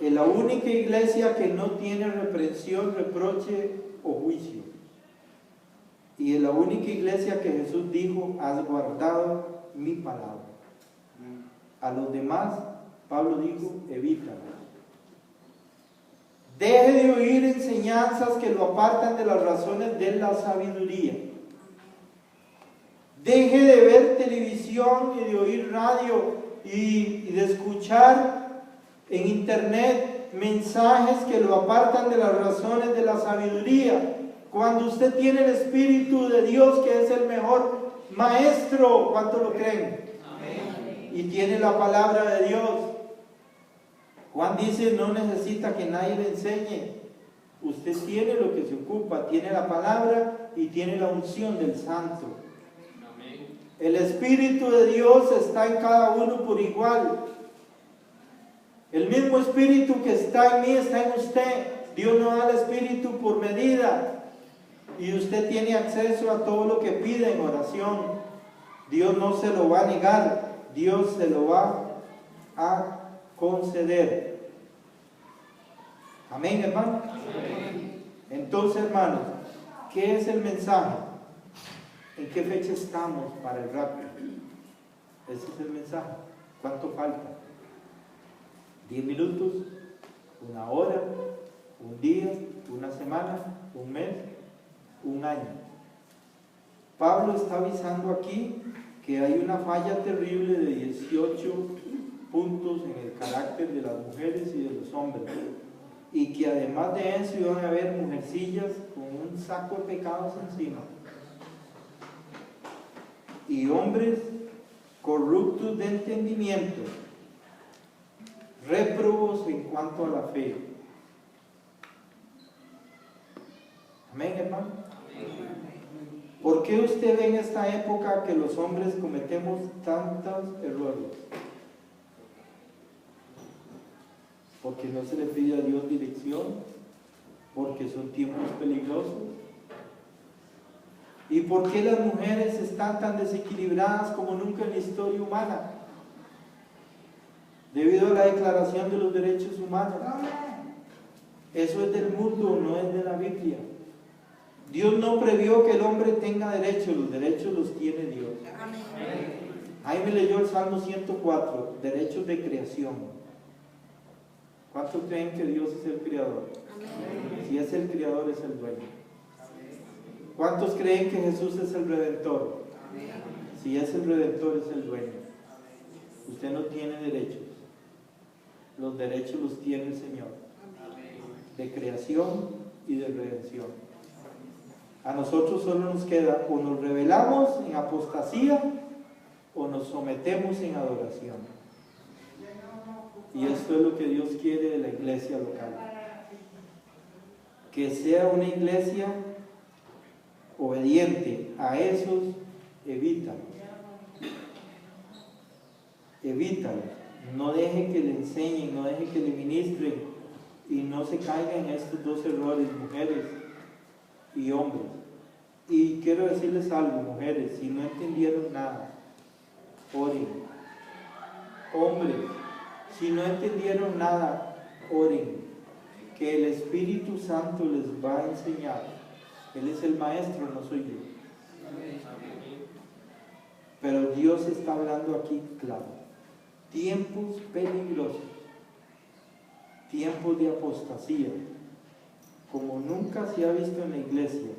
es la única iglesia que no tiene reprensión, reproche o juicio. Y es la única iglesia que Jesús dijo, has guardado mi palabra. A los demás, Pablo dijo, evítalo. Deje de oír enseñanzas que lo apartan de las razones de la sabiduría. Deje de ver televisión y de oír radio y de escuchar en internet mensajes que lo apartan de las razones de la sabiduría. Cuando usted tiene el Espíritu de Dios, que es el mejor maestro, ¿cuánto lo creen? Amén. Y tiene la palabra de Dios. Juan dice, no necesita que nadie le enseñe. Usted tiene lo que se ocupa, tiene la palabra y tiene la unción del Santo. Amén. El Espíritu de Dios está en cada uno por igual. El mismo Espíritu que está en mí está en usted. Dios no da el Espíritu por medida. Y usted tiene acceso a todo lo que pide en oración. Dios no se lo va a negar. Dios se lo va a conceder. Amén, hermano. Amén. Entonces, hermanos, ¿qué es el mensaje? ¿En qué fecha estamos para el rapto? Ese es el mensaje. ¿Cuánto falta? 10 minutos, una hora, un día, una semana, un mes, un año. Pablo está avisando aquí que hay una falla terrible de 18 puntos en el carácter de las mujeres y de los hombres, y que además de eso iban a haber mujercillas con un saco de pecados encima, y hombres corruptos de entendimiento, réprobos en cuanto a la fe. Amén, hermano. ¿Por qué usted ve en esta época que los hombres cometemos tantos errores? Porque no se le pide a Dios dirección, porque son tiempos peligrosos. ¿Y por qué las mujeres están tan desequilibradas como nunca en la historia humana? Debido a la Declaración de los Derechos Humanos. Eso es del mundo, no es de la Biblia. Dios no previó que el hombre tenga derechos, los derechos los tiene Dios. Ahí me leyó el Salmo 104, derechos de creación. ¿Cuántos creen que Dios es el creador? Amén. Si es el creador, es el dueño. ¿Cuántos creen que Jesús es el redentor? Amén. Si es el redentor, es el dueño. Usted no tiene derechos. Los derechos los tiene el Señor. De creación y de redención. A nosotros solo nos queda o nos rebelamos en apostasía o nos sometemos en adoración. Y esto es lo que Dios quiere de la iglesia local. Que sea una iglesia obediente. A esos, evítalo. Evítalo. No deje que le enseñen, no deje que le ministren. Y no se caigan en estos dos errores, mujeres y hombres. Y quiero decirles algo, mujeres, si no entendieron nada, oren. Hombres, si no entendieron nada, oren, que el Espíritu Santo les va a enseñar. Él es el maestro, no soy yo. Pero Dios está hablando aquí claro. Tiempos peligrosos. tiempos de apostasía, como nunca se ha visto en la iglesia.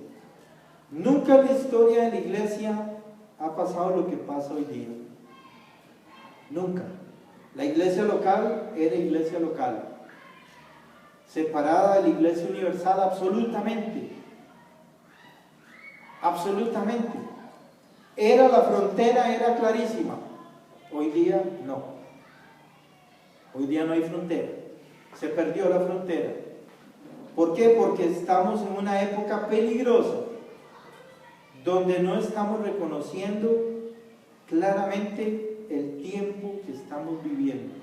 Nunca en la historia de la iglesia ha pasado lo que pasa hoy día. Nunca. La iglesia local era iglesia local, separada de la iglesia universal absolutamente. Absolutamente. Era la frontera, era clarísima. Hoy día no. Hoy día no hay frontera. Se perdió la frontera. ¿Por qué? Porque estamos en una época peligrosa, donde no estamos reconociendo claramente el tiempo que estamos viviendo.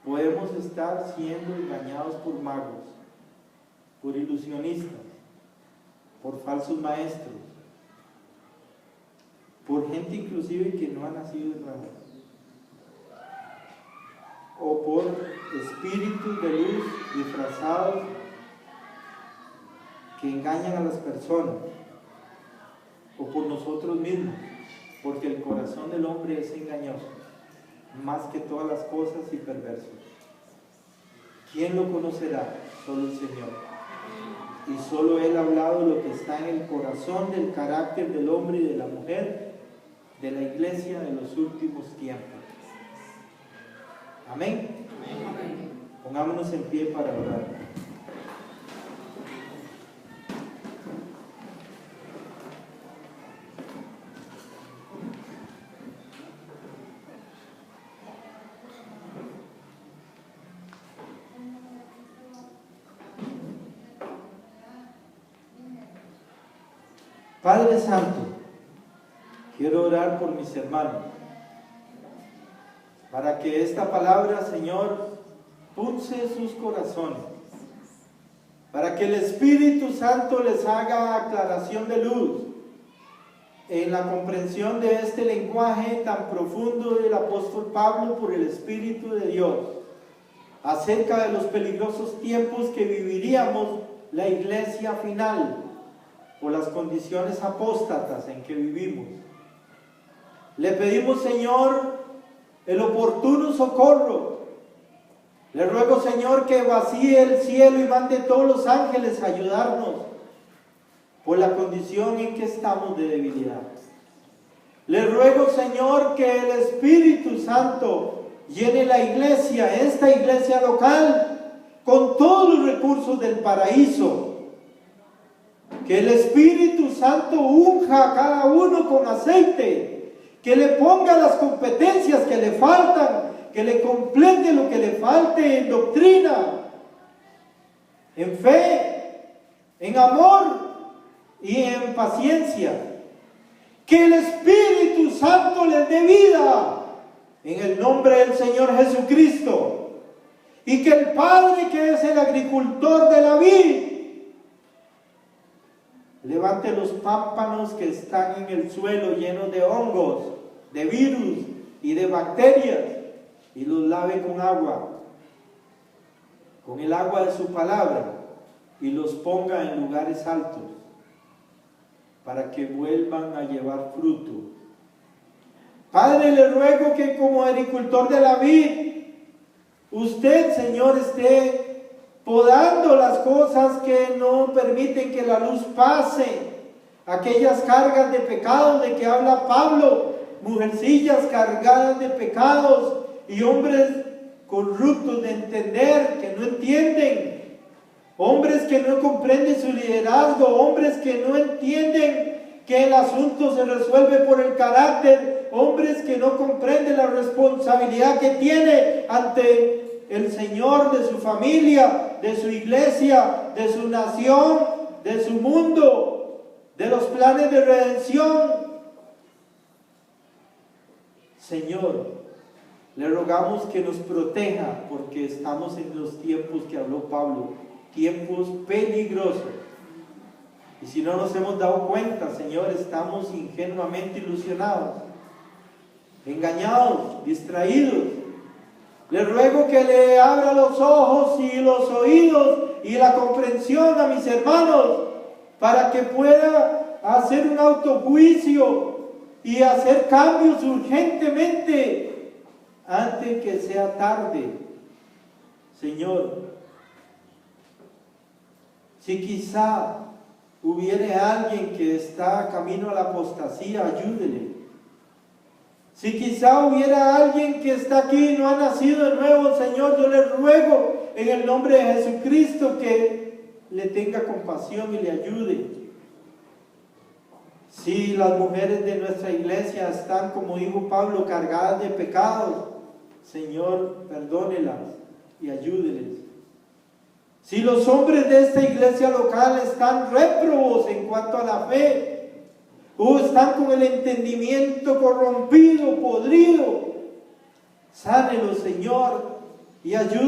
Podemos estar siendo engañados por magos, por ilusionistas, por falsos maestros, por gente inclusive que no ha nacido de nuevo, o por espíritus de luz disfrazados que engañan a las personas, o por nosotros mismos, porque el corazón del hombre es engañoso, más que todas las cosas, y perverso. ¿Quién lo conocerá? Solo el Señor. Y solo Él ha hablado lo que está en el corazón del carácter del hombre y de la mujer, de la iglesia de los últimos tiempos. Amén. Amén. Pongámonos en pie para orar. Padre Santo, quiero orar por mis hermanos, para que esta palabra, Señor, pulse sus corazones, para que el Espíritu Santo les haga aclaración de luz en la comprensión de este lenguaje tan profundo del apóstol Pablo por el Espíritu de Dios, acerca de los peligrosos tiempos que viviríamos la iglesia final, por las condiciones apóstatas en que vivimos. Le pedimos, Señor, el oportuno socorro. Le ruego, Señor, que vacíe el cielo y mande todos los ángeles a ayudarnos por la condición en que estamos de debilidad. Le ruego, Señor, que el Espíritu Santo llene la iglesia, esta iglesia local, con todos los recursos del paraíso. Que el Espíritu Santo unja a cada uno con aceite, que le ponga las competencias que le faltan, que le complete lo que le falte en doctrina, en fe, en amor y en paciencia. Que el Espíritu Santo les dé vida en el nombre del Señor Jesucristo. Y que el Padre, que es el agricultor de la vid, levante los pámpanos que están en el suelo llenos de hongos, de virus y de bacterias, y los lave con agua, con el agua de su palabra, y los ponga en lugares altos, para que vuelvan a llevar fruto. Padre, le ruego que como agricultor de la vid, usted, Señor, esté podando las cosas que no permiten que la luz pase, aquellas cargas de pecados de que habla Pablo, mujercillas cargadas de pecados y hombres corruptos de entender, que no entienden, hombres que no comprenden su liderazgo, hombres que no entienden que el asunto se resuelve por el carácter, hombres que no comprenden la responsabilidad que tiene ante el Señor, de su familia, de su iglesia, de su nación, de su mundo, de los planes de redención. Señor, le rogamos que nos proteja, porque estamos en los tiempos que habló Pablo, tiempos peligrosos. Y si no nos hemos dado cuenta, Señor, estamos ingenuamente ilusionados, engañados, distraídos. Le ruego que le abra los ojos y los oídos y la comprensión a mis hermanos, para que pueda hacer un autojuicio y hacer cambios urgentemente antes que sea tarde. Señor, si quizá hubiere alguien que está camino a la apostasía, ayúdele. Si quizá hubiera alguien que está aquí y no ha nacido de nuevo, Señor, yo le ruego en el nombre de Jesucristo que le tenga compasión y le ayude. Si las mujeres de nuestra iglesia están, como dijo Pablo, cargadas de pecados, Señor, perdónelas y ayúdeles. Si los hombres de esta iglesia local están réprobos en cuanto a la fe, o están con el entendimiento corrompido, podrido, sánelos, Señor, y ayúdelos.